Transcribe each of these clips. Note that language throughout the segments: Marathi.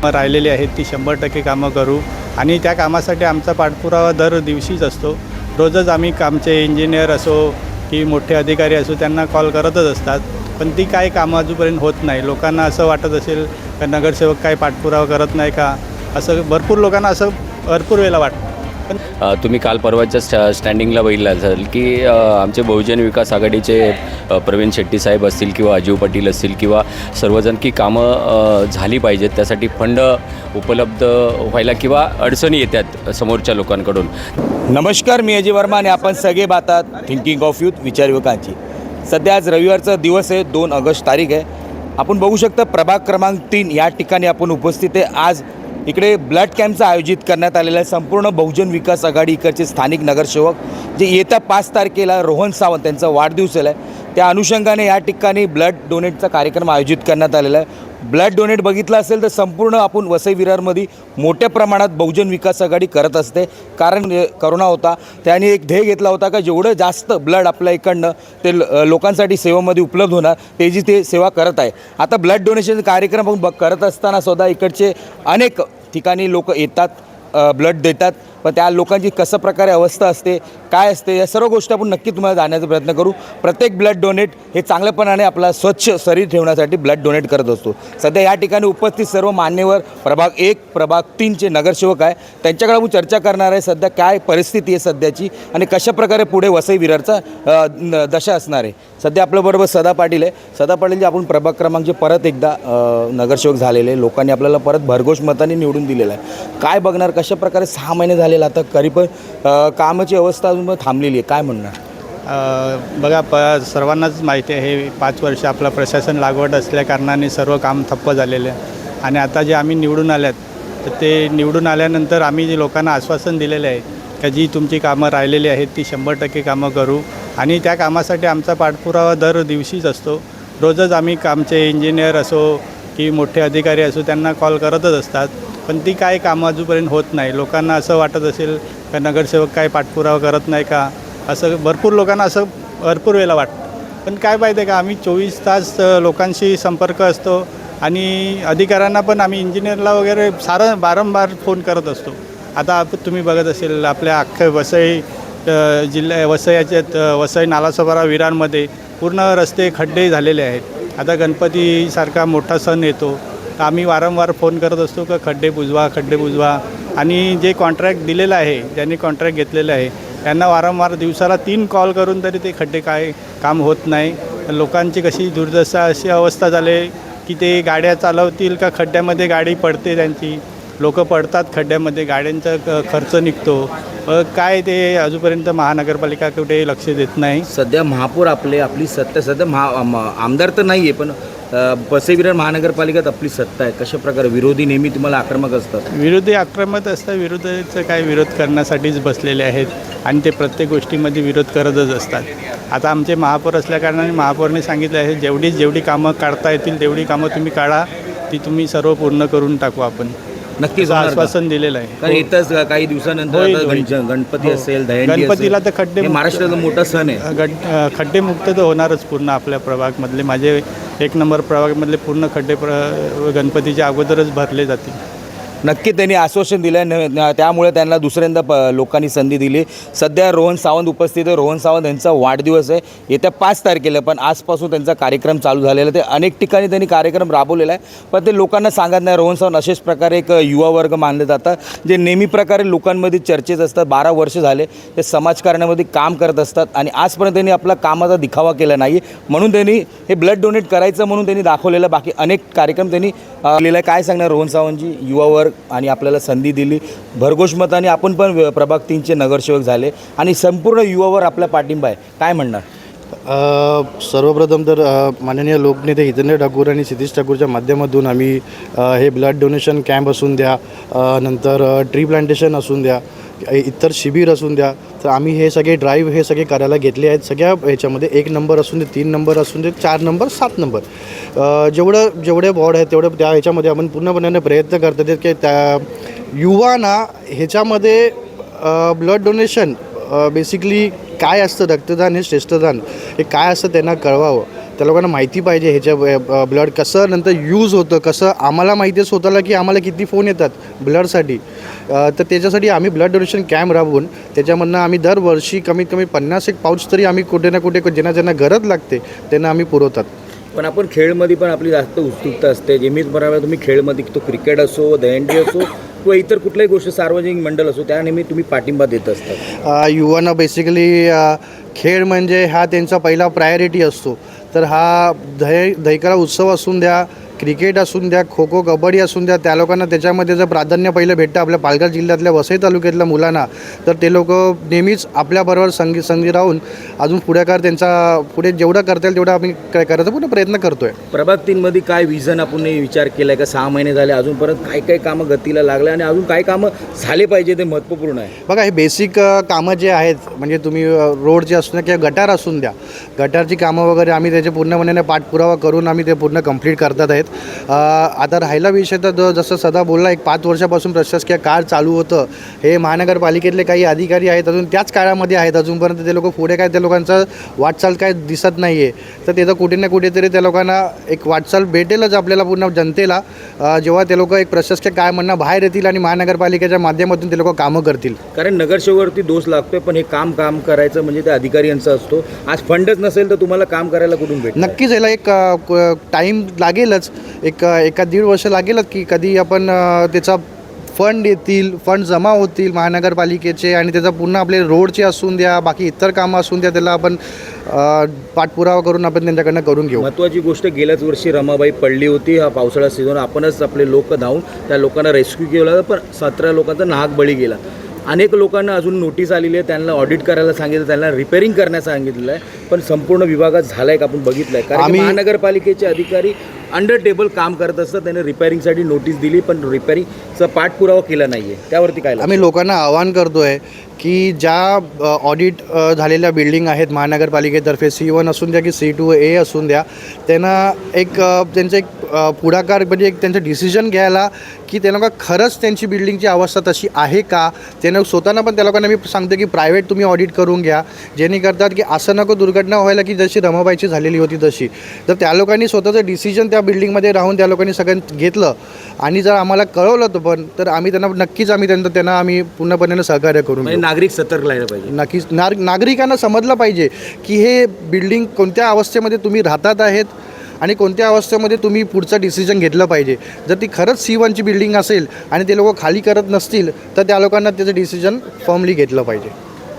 राहिलेली आहेत ती 100% कामं करू आणि त्या कामासाठी आमचा पाठपुरावा दर दिवशीच असतो. रोजच आम्ही आमचे इंजिनियर असो की मोठे अधिकारी असो त्यांना कॉल करतच असतात, पण ती काही कामं अजूनपर्यंत होत नाही. लोकांना असं वाटत असेल का नगरसेवक काही पाठपुरावा करत नाही का, असं भरपूर लोकांना असं भरपूर वेळेला वाटतं. पण तुम्ही काल परवाच्या स्टँडिंगला बघितलं असेल की आमचे बहुजन विकास आघाडीचे प्रवीण शेट्टी साहेब असतील किंवा अजीव पाटील असतील किंवा सर्वजण की कामं झाली पाहिजेत त्यासाठी फंड उपलब्ध व्हायला किंवा अडचणी येतात समोरच्या लोकांकडून. नमस्कार, मी अजय वर्मा आणि आपण सगळे पाहतात थिंकिंग ऑफ यूथ, विचार युवकांची. सध्या आज रविवारचा दिवस आहे, 2 ऑगस्ट तारीख आहे. आपण बघू शकता प्रभाग क्रमांक 3 या ठिकाणी आपण उपस्थित आहे. आज इकडे ब्लड कॅम्पचं आयोजित करण्यात आलेलं आहे. संपूर्ण बहुजन विकास आघाडी इकडचे स्थानिक नगरसेवक जे येत्या 5 तारखेला रोहन सावंत त्यांचा वाढदिवस आहे, त्या अनुषंगाने या ठिकाणी ब्लड डोनेटचा कार्यक्रम आयोजित करण्यात आलेला आहे. ब्लड डोनेट बघितलं असेल तर संपूर्ण आपण वसई विरारमध्ये मोठ्या प्रमाणात बहुजन विकास आघाडी करत असते. कारण करोना होता, त्याने एक ध्येय घेतला होता का जेवढं जास्त ब्लड आपल्या इकडनं ते लोकांसाठी सेवेमध्ये उपलब्ध होणार त्याची ते सेवा करत आहे. आता ब्लड डोनेशन कार्यक्रम आपण करत असताना सुद्धा इकडचे अनेक ठिकाणी लोक येतात, ब्लड देतात, पण त्या लोकांची कसं प्रकारे अवस्था असते, काय असते, या सर्व गोष्टी आपण नक्की तुम्हाला जाण्याचा प्रयत्न करू. प्रत्येक ब्लड डोनेट हे चांगल्यापणाने आपला स्वच्छ शरीर ठेवण्यासाठी ब्लड डोनेट करत असतो. सध्या या ठिकाणी उपस्थित सर्व मान्यवर प्रभाग 1 प्रभाग 3चे नगरसेवक आहे, त्यांच्याकडे आपण चर्चा करणार आहे सध्या काय परिस्थिती आहे सध्याची आणि कशाप्रकारे पुढे वसई विरारचा दशा असणार आहे. सध्या आपल्याबरोबर सदा पाटील आहे. सदा पाटील जे आपण प्रभाग क्रमांकचे परत एकदा नगरसेवक झालेले, लोकांनी आपल्याला परत भरघोष मताने निवडून दिलेलं आहे. काय बघणार, कशाप्रकारे 6 महिने झालेला आता तरी पण कामाची अवस्था अजून थांबलेली आहे, काय म्हणणार? बघा सर्वांनाच माहिती आहे, हे 5 वर्ष आपलं प्रशासन लागवड असल्या कारणाने सर्व काम ठप्प झालेलं आहे. आणि आता जे आम्ही निवडून आल्यात तर ते निवडून आल्यानंतर आम्ही जे लोकांना आश्वासन दिलेलं आहे का जी तुमची कामं राहिलेली आहेत ती 100% कामं करू आणि त्या कामासाठी आमचा पाठपुरावा दर दिवशीच असतो. रोजच आम्ही आमचे इंजिनियर असो की मोठे अधिकारी असो त्यांना कॉल करतच असतात, पण ती काही कामं अजूनपर्यंत होत नाही. लोकांना असं वाटत असेल का नगरसेवक काही पाठपुरावा करत नाही का, असं भरपूर लोकांना असं भरपूर वेळेला वाटतं. पण काय पाहिजे का, आम्ही 24 तास लोकांशी संपर्क असतो आणि अधिकाऱ्यांना पण आम्ही इंजिनियरला वगैरे वारंवार फोन करत असतो. आता तुम्ही बघत असेल आपल्या अख्ख्या वसई वसई नालासोपारा विरारमध्ये पूर्ण रस्ते खड्डे झालेले आहेत. आता गणपतीसारखा मोठा सण येतो तर आम्ही वारंवार फोन करत असतो का खड्डे बुजवा आणि जे कॉन्ट्रॅक्ट दिलेलं आहे, ज्यांनी कॉन्ट्रॅक्ट घेतलेलं आहे त्यांना वारंवार दिवसाला 3 कॉल करून तरी ते खड्डे काय काम होत नाही. लोकांची कशी दुर्दशा अशी अवस्था झाली की ते गाड्या चालवतील का खड्ड्यामध्ये गाडी पडते, त्यांची लोक पडतात खड्ड्यामध्ये, गाड्यांचा खर्च निघतो. काय ते अजूनपर्यंत महानगरपालिका कुठे लक्ष देत नाही. सध्या महापौर आपली सत्ता सध्या आमदार तर नाही आहे, पण वसई विरार महानगरपालिकेत आपली सत्ता आहे. कशा प्रकारे विरोधी नेहमी तुम्हाला आक्रमक असतात? विरोधी आक्रमक असतात, विरोधाचं काय विरोध करण्यासाठीच बसलेले आहेत आणि ते प्रत्येक गोष्टीमध्ये विरोध करतच असतात. आता आमचे महापौर असल्याकारणाने महापौरने सांगितलं आहे जेवढी कामं काढता येतील तेवढी कामं तुम्ही काढा, ती तुम्ही सर्व पूर्ण करून टाकू आपण. नक्कीच आश्वासन दिलेलं आहे. कारण येतच काही दिवसानंतर गणपती असेल, गणपतीला तर खड्डे महाराष्ट्राचा मोठा सण आहे. खड्डे मुक्त तर होणारच पूर्ण आपल्या प्रभागमधले. माझे 1 नंबर प्रभागमधले पूर्ण खड्डे गणपतीच्या अगोदरच भरले जातील. नक्की त्यांनी आश्वासन दिलं, त्यामुळे त्यांना दुसऱ्यांदा लोकांनी संधी दिली. सध्या रोहन सावंत उपस्थित आहे. रोहन सावंत यांचा वाढदिवस आहे येत्या 5 तारखेला, पण आजपासून त्यांचा कार्यक्रम चालू झालेला आहे. ते अनेक ठिकाणी त्यांनी कार्यक्रम राबवलेला आहे, पण ते लोकांना सांगत नाही. रोहन सावंत असेच प्रकारे एक युवा वर्ग मानले जातात जे नेहमी प्रकारे लोकांमध्ये चर्चेत असतात. 12 वर्ष झाले ते समाजकारणामध्ये काम करत असतात आणि आजपर्यंत त्यांनी आपला कामाचा दिखावा केला नाही, म्हणून त्यांनी हे ब्लड डोनेट करायचं म्हणून त्यांनी दाखवलेलं. बाकी अनेक कार्यक्रम त्यांनी केलेला आहे. काय सांगणार रोहन सावंतजी? युवा वर्ग आणि आपल्याला संधी दिली भरघोष मताने, आपण पण प्रभाग 3चे नगरसेवक झाले आणि संपूर्ण युवावर आपला पाठिंबा आहे, काय म्हणणार? सर्वप्रथम तर माननीय लोकनेते हितेंद्र ठाकूर आणि क्षितिज ठाकूरच्या माध्यमातून आम्ही हे ब्लड डोनेशन कॅम्प असून द्या, नंतर ट्री प्लांटेशन असून द्या, इतर शिबिर असून द्या, तर आम्ही हे सगळे ड्राईव्ह हे सगळे करायला घेतले आहेत. सगळ्या ह्याच्यामध्ये 1 नंबर असून दे, 3 नंबर असून दे, 4 नंबर, 7 नंबर, जेवढे वॉर्ड आहेत तेवढे त्या ह्याच्यामध्ये आपण पूर्णपणे प्रयत्न करतात की त्या युवांना ह्याच्यामध्ये ब्लड डोनेशन बेसिकली काय असतं, रक्तदान हे श्रेष्ठदान हे काय असतं त्यांना कळवावं. त्या लोकांना माहिती पाहिजे ह्याच्या ब्लड कसं नंतर यूज होतं, कसं आम्हाला माहिती आहे स्वतःला की आम्हाला किती फोन येतात ब्लडसाठी. तर त्याच्यासाठी आम्ही ब्लड डोनेशन कॅम्प राबवून त्याच्यामधनं आम्ही दरवर्षी कमीत कमी 50 एक पाऊच तरी आम्ही कुठे ना कुठे ज्यांना ज्यांना गरज लागते त्यांना आम्ही पुरवतात. पण आपण खेळमध्ये पण आपली जास्त उत्सुकता असते. नेहमीच बरोबर तुम्ही खेळमध्ये तो क्रिकेट असो, दहीहंडी असो किंवा इतर कुठल्याही गोष्ट सार्वजनिक मंडळ असो त्या नेहमी तुम्ही पाठिंबा देत असतात. युवांना बेसिकली खेळ म्हणजे हा त्यांचा पहिला प्रायोरिटी असतो. तर हा दहीकरा उत्सव असून द्या, क्रिकेट असून द्या, खो खो कबड्डी असून द्या, त्या लोकांना त्याच्यामध्ये जर प्राधान्य पहिलं भेटतं आपल्या पालघर जिल्ह्यातल्या वसई तालुक्यातल्या मुलांना, तर ते लोक नेहमीच आपल्याबरोबर संगी राहून अजून पुढाकार त्यांचा पुढे जेवढं करता येईल तेवढं आम्ही करायचा पूर्ण प्रयत्न करतो आहे. प्रभाग 3मध्ये काय विजन आपण विचार केला आहे का? 6 महिने झाले अजूनपर्यंत काय काय कामं गतीला लागले आणि अजून काय कामं झाले पाहिजे ते महत्त्वपूर्ण आहे. बघा, हे बेसिक कामं जे आहेत म्हणजे तुम्ही रोडचे असून द्या किंवा गटार असून द्या, गटारची कामं वगैरे आम्ही त्याचे पूर्णपणे पाठपुरावा करून आम्ही ते पूर्ण कंप्लीट करतात आहेत. आता राहिला विषय तर जसं सदा बोलला, एक 5 वर्षापासून प्रशासकीय काळ चालू होतं. हे महानगरपालिकेतले काही अधिकारी आहेत अजून त्याच काळामध्ये आहेत, अजूनपर्यंत ते लोक पुढे काय त्या लोकांचा वाटचाल काय दिसत नाही आहे. तर त्याचं कुठे ना कुठेतरी त्या लोकांना एक वाटचाल भेटेलच आपल्याला पूर्ण जनतेला, जेव्हा ते लोक एक प्रशासकीय काळामधनं बाहेर येतील आणि महानगरपालिकेच्या माध्यमातून ते लोक कामं करतील. कारण नगरसेवकावरती दोष लागतोय, पण हे काम करायचं म्हणजे ते अधिकारी यांचं असतो. आज फंडच नसेल तर तुम्हाला काम करायला कुठून भेटेल? नक्कीच याला एक टाईम लागेलच, एका 1.5 वर्ष लागेलच की कधी आपण त्याचा फंड येतील, फंड जमा होतील महानगरपालिकेचे आणि त्याचा पुन्हा आपले रोडचे असून द्या, बाकी इतर कामं असून द्या, त्याला आपण पाठपुरावा करून आपण त्यांच्याकडनं करून घेऊ. महत्त्वाची गोष्ट, गेल्याच वर्षी रमाबाई पडली होती. हा पावसाळा सीझन आपणच आपले लोक धावून त्या लोकांना रेस्क्यू केलं, पण 17 लोकांचा नाहक बळी गेला. अनेक लोकांना अजून नोटीस आलेली आहे, त्यांना ऑडिट करायला सांगितलं, त्यांना रिपेअरिंग करण्यास सांगितलेलं आहे, पण संपूर्ण विभागात झालं आहे का आपण बघितलं आहे. कारण महानगरपालिकेचे अधिकारी अंडर टेबल काम करत असतात. त्याने रिपेअरिंगसाठी नोटीस दिली पण रिपेअरिंगचा पाठपुरावा केला नाही आहे. त्यावरती काय? आम्ही लोकांना आवाहन करतो आहे की ज्या ऑडिट झालेल्या बिल्डिंग आहेत महानगरपालिकेतर्फे, C1 असून द्या की C2A असून द्या, त्यांना त्यांचं एक पुढाकार म्हणजे एक त्यांचं डिसिजन घ्यायला की त्या लोक खरंच त्यांची बिल्डिंगची अवस्था तशी आहे का. त्यांना स्वतःना पण त्या लोकांना मी सांगतो की प्रायव्हेट तुम्ही ऑडिट करून घ्या, जेणे करतात की असं नको दुर्घटना व्हायला की जशी रमाबाईची झालेली होती तशी. तर त्या लोकांनी स्वतःचं डिसिजन त्या बिल्डिंगमध्ये राहून त्या लोकांनी सगळ्यांनी घेतलं आणि जर आम्हाला कळवलं तर आम्ही त्यांना आम्ही पूर्णपणे सहकार्य करून घेऊ. नागरिक सतर्क राहायला पाहिजे. नक्कीच नागरिकांना समजलं पाहिजे की हे बिल्डिंग कोणत्या अवस्थेमध्ये तुम्ही राहतात आहेत आणि कोणत्या अवस्थेमध्ये तुम्ही पुढचं डिसिजन घेतलं पाहिजे. जर ती खरंच C1ची बिल्डिंग असेल आणि ते लोक खाली करत नसतील तर त्या लोकांना त्याचं डिसिजन फर्मली घेतलं पाहिजे.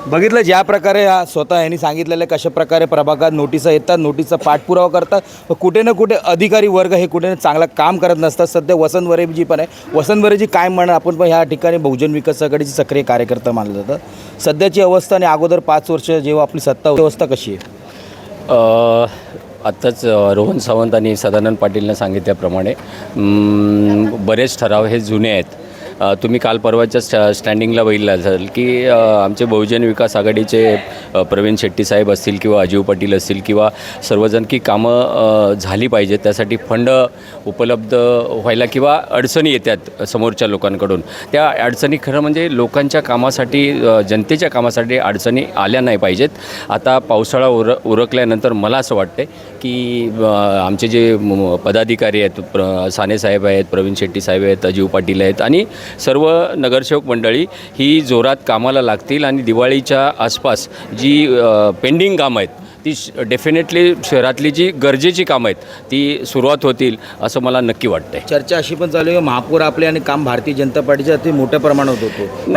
बघितलं ज्या प्रकारे हा स्वतः यांनी सांगितलेलं आहे, कशा प्रकारे प्रभागात नोटिसा येतात, नोटीसचा पाठपुरावा करतात, कुठे ना कुठे अधिकारी वर्ग हे कुठे चांगलं काम करत नसतात. सध्या वसंत वरेजी पण आहे. वसंत वरेजी काय म्हणणं, आपण पण ह्या ठिकाणी बहुजन विकास आघाडीचे सक्रिय कार्यकर्ता मानलं जातं. सध्याची अवस्था आणि अगोदर 5 वर्ष जेव्हा आपली सत्ता अवस्था कशी आहे? आत्ताच रोहन सावंत आणि सदानंद पाटीलनं सांगितल्याप्रमाणे बरेच ठराव हे जुने आहेत. तुम्ही काल परवाच्या स्टँडिंगला बघितलं असाल की आमचे बहुजन विकास आघाडीचे प्रवीण शेट्टी साहेब असतील किंवा अजीव पाटील असतील किंवा सर्वजण की कामं झाली पाहिजेत, त्यासाठी फंड उपलब्ध व्हायला किंवा अडचणी येतात समोरच्या लोकांकडून. त्या अडचणी खरं म्हणजे लोकांच्या कामासाठी, जनतेच्या कामासाठी अडचणी आल्या नाही पाहिजेत. आता पावसाळा उरकल्यानंतर मला असं वाटतं की आमचे जे पदाधिकारी आहेत, साने साहेब आहेत, प्रवीण शेट्टी साहेब आहेत, अजीव पाटील आहेत आणि सर्व नगरसेवक मंडळी ही जोरात कामाला लागतील आणि दिवाळीच्या आसपास जी पेंडिंग कामं आहेत ती डेफिनेटली शहरातली जी गरजेची कामं आहेत ती सुरुवात होतील असं मला नक्की वाटतंय. चर्चा अशी पण चालू आहे महापौर आपले आणि काम भारतीय जनता पार्टीच्या अति मोठ्या प्रमाणात होतो.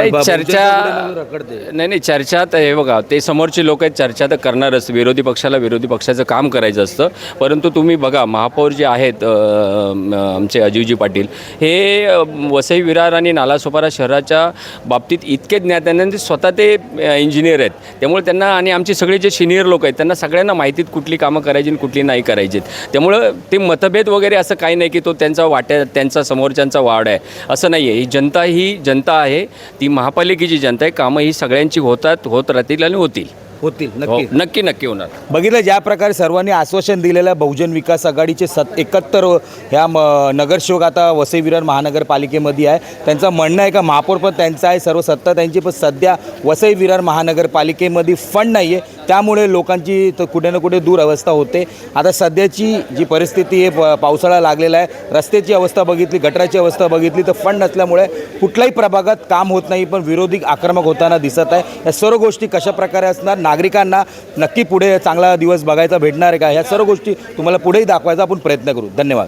नाही चर्चा तर हे बघा, ते समोरचे लोक आहेत, चर्चा तर करणारच. विरोधी पक्षाला विरोधी पक्षाचं काम करायचं असतं. परंतु तुम्ही बघा, महापौर जे आहेत आमचे अजीवजी पाटील, हे वसई विरार आणि नालासोपारा शहराच्या बाबतीत इतके ज्ञात आहे, स्वतः ते इंजिनियर आहेत. त्यामुळे त्यांना आणि आमचे सगळे जे सिनियर लोक आहेत त्यांना सगळ्यांना माहितीत कुठली कामं करायची आणि कुठली नाही करायची. त्यामुळं ते मतभेद वगैरे असं काही नाही की तो त्यांचा समोरच्यांचा वाढ आहे असं नाही आहे. ही जनता आहे, ती महापालिकेची जनता आहे. कामं ही सगळ्यांची होत राहतील आणि होतील. नक्की होणार. बघितलं ज्या प्रकारे सर्वांनी आश्वासन दिलेलं आहे, बहुजन विकास आघाडीचे 71 ह्या नगरसेवक आता वसई विरार महानगरपालिकेमध्ये आहे. त्यांचं म्हणणं आहे का महापौर पण त्यांचा आहे, सर्व सत्ता त्यांची, पण सध्या वसई विरार महानगरपालिकेमध्ये फंड नाही आहे. त्यामुळे लोकांची तर कुठे ना कुठे दूर अवस्था होते. आता सध्याची जी परिस्थिती आहे, पावसाळा लागलेला आहे, रस्त्याची अवस्था बघितली, गटराची अवस्था बघितली तर फंड नसल्यामुळे कुठल्याही प्रभागात काम होत नाही, पण विरोधी आक्रमक होताना दिसत आहे. या सर्व गोष्टी कशा प्रकारे असणार, नागरिकांना नक्की पुढे चांगला दिवस बघायचा भेटणार आहे का, ह्या सर्व गोष्टी तुम्हाला पुढेही दाखवायचा आपण प्रयत्न करू. धन्यवाद.